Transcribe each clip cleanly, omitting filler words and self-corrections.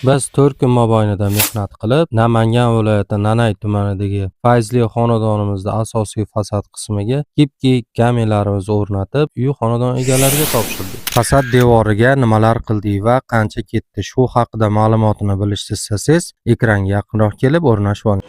Biz 4 kun mobaynida mehnat qilib, Namangan viloyati Nanay tumanidagi Fayzli xonadonimizda asosiy fasad qismiga gipki kamerlarimizni o'rnatib, uy xonadon egalariga topshirdik. Fasad devoriga nimalar qildik va qancha ketdi, shu haqida ma'lumotni bilishni istasangiz, ekranga yaqinroq kelib o'rnashib oling.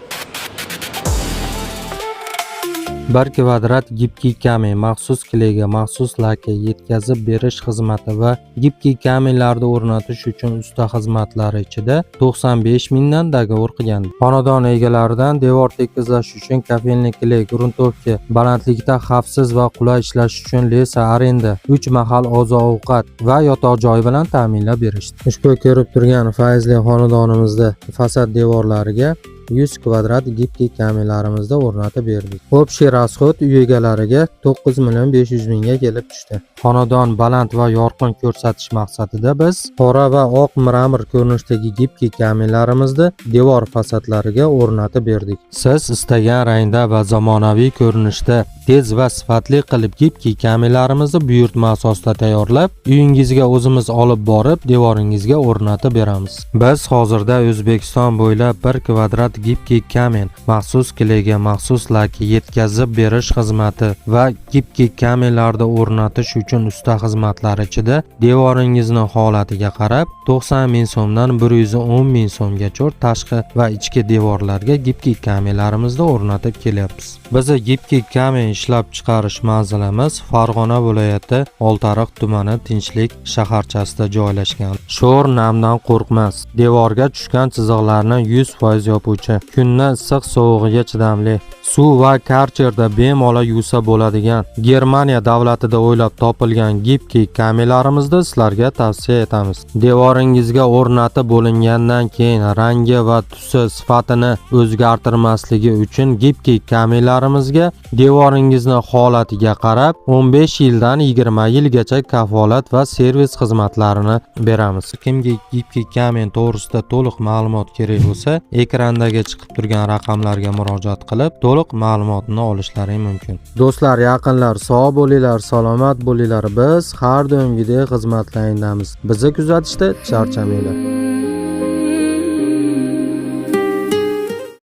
1 kvadrat gipki kamen maxsus klega, maxsus laka yetkazib berish xizmati va gipki kamerlarni o'rnatish uchun usta xizmatlari ichida 95 mingdan dogovor qilgan. Xonadon egalaridan devor tekislash uchun kafelni kley, gruntovka, balandlikda xavfsiz va qulay ishlash uchun lesa arenda, 3 mahal oziq-ovqat va yotoq joy bilan ta'minlab berishdi. Ushbu ko'rib turgan Fayzli xonadonimizda fasad devorlariga 100 kvadrat gipki kamerlarimizni o'rnatib berdik. Общий расход uy egalariga 9 million 500 mingga kelib tushdi. Xonadon baland va yorqin ko'rsatish maqsadida biz qora va oq mramor ko'rinishdagi gipki kamerlarimizni devor fasadlariga o'rnatib berdik. Siz istagan rangda va zamonaviy ko'rinishda tez va sifatli qilib gipki kamerlarimizni buyurtma asosida tayyorlab, uyingizga o'zimiz olib borib, devoringizga o'rnatib beramiz. Biz hozirda O'zbekiston bo'ylab 1 kvadrat gipki kamen, maxsus klega, maxsus laka yetkazib berish xizmati va gipki kamerlarni o'rnatish uchun usta xizmatlari ichida devoringizni holatiga qarab 90 ming so'mdan 110 ming so'mgacha tashqi va ichki devorlarga gipki kamerlarimizni o'rnatib kelyapmiz. Bizni gipki kamen ishlab chiqarish manzilimiz Farg'ona viloyati Oltiariq tumani Tinchlik shaharchasida joylashgan. Sho'r namdan qo'rqmas. Devorga tushgan chiziqlarni 100% yopuvchi, kunni issiq sovug'iga chidamli, suv va karcherda bemalol yuvsa bo'ladigan, Germaniya davlatida o'ylab topilgan gipki kamerlarimizni sizlarga tavsiya etamiz. Devoringizga o'rnatib bo'lingandan keyin rangi va tusi sifatini o'zgartirmasligi uchun gipki kamerlarimizga devoringizni holatiga qarab 15 yildan 20 yilgacha kafolat va servis xizmatlarini beramiz. Kimga gipki kamen to'g'risida to'liq ma'lumot kerak bo'lsa, ekrandagi chiqib turgan raqamlarga murojaat qilib, to'liq ma'lumotni olishlari mumkin. Do'stlar, yaqinlar, sog' bo'linglar, salomat bo'linglar. Biz har doimgidek xizmatlaringdamiz. Bizni kuzatishda charchamanglar.